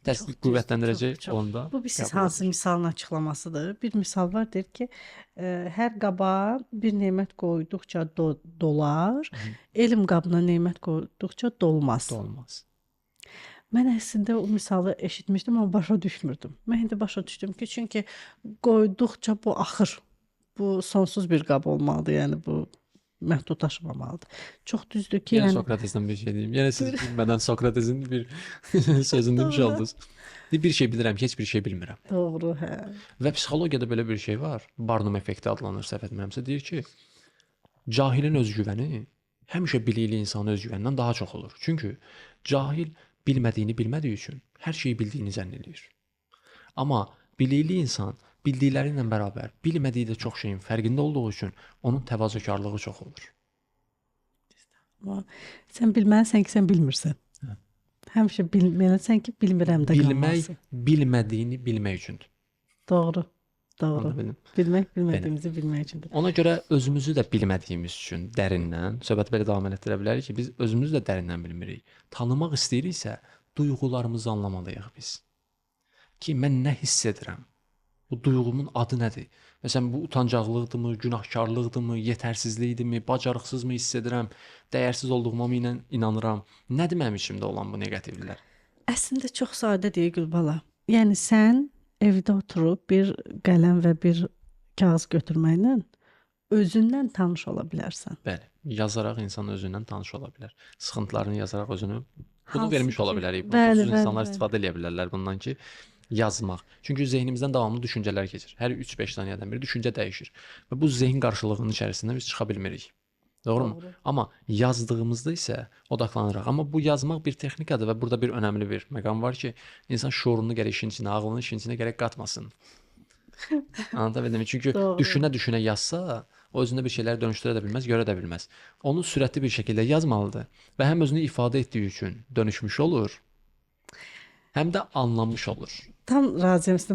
Təsdiq düzdür, qüvvətləndirəcək çox. onda Bu bir siz qəbul hansı olunur. misalın açıqlamasıdır? Bir misal var, deyir ki, hər qabağa bir nemət qoyduqca dolar, Hı -hı. elm qabına nemət qoyduqca dolmaz. Olmaz. Mən əslində o misalı eşitmişdim, amma başa düşmürdüm. Mən indi başa düşdüm ki, çünki qoyduqca bu axır. Bu sonsuz bir qab olmalıdır, yəni bu məhdudlaşmamalıdır. Çox düzdür ki, Yenə yəni Sokratesdən bir şey deyim. Yenə siz bilmədən Sokratesin bir sözünü demiş doğru, oldunuz. Bir şey bilirəm ki, heç bir şey bilmirəm. doğru, hə. Və psixologiyada belə bir şey var. Barnum effekti adlanır, səhv etmirəmsə. Deyir ki, cahilin özgüvəni həmişə bilikli insanın özgüvənindən daha çox olur. Çünki cahil bilmədiyini bilmədiyi üçün hər şeyi bildiyini zənn edir. Amma bilikli insan bildikləri ilə bərabər bilmədiyi də çox şeyin fərqində olduğu üçün onun təvazökarlığı çox olur. Amma sən bilməlisən ki, sən bilmirsən. Hə. Həmişə bilməlisən ki, bilmirəm də Bilmək qalmalısın. bilmədiyini bilmək üçündür. Doğru, doğru. Anladabildim? Bilmək bilmədiyimizi bilmək üçündür. Ona görə özümüzü də bilmədiyimiz üçün dərindən, söhbəti belə davam etdirə bilərik ki, biz özümüzü də dərindən bilmirik. Tanımaq istəyiriksə, duyğularımızı anlamalıyıq biz. Ki mən nə hiss edirəm? Bu duyğumun adı nədir? Məsələn, bu utancaqlıqdırmı, günahkarlıqdırmı, yetərsizlikdirmi, bacarıqsızmı hiss edirəm, dəyərsiz olduğuma inanıram. Nədir mənim içimdə olan bu neqativlər? Əslində çox sadədir Gülbala. Yəni sən evdə oturub bir qələm və bir kağız götürməklə özündən tanış ola bilərsən. Bəli, yazaraq insan özündən tanış ola bilər. Sıxıntılarını yazaraq özünü bunu Hansı vermiş ola ki- bilərik. Bəli, Pulsuz bəli, insanlar bəli. istifadə edə bilərlər bundan ki, yazmaq. Çünki zehnimizdən davamlı düşüncələr keçir. Hər 3-5 saniyədən bir düşüncə dəyişir. Və bu zehin qarşılığının içərisindən biz çıxa bilmirik. Doğrumu? Doğru. Amma yazdığımızda isə odaqlanırıq. Amma bu yazmaq bir texnikadır və burada bir önəmli bir məqam var ki, insan şuurunu gərək işin içinə, ağlını işin içinə gərək qatmasın. Anladabildim? Çünki Doğru. düşünə-düşünə yazsa, o özündə bir şeyləri dönüşdürə də bilməz, görə də bilməz. Onu sürətli bir şəkildə yazmalıdır və həm özünü ifadə etdiyi üçün dönüşmüş olur, həm də anlanmış olur. Tam razıyam sizlə.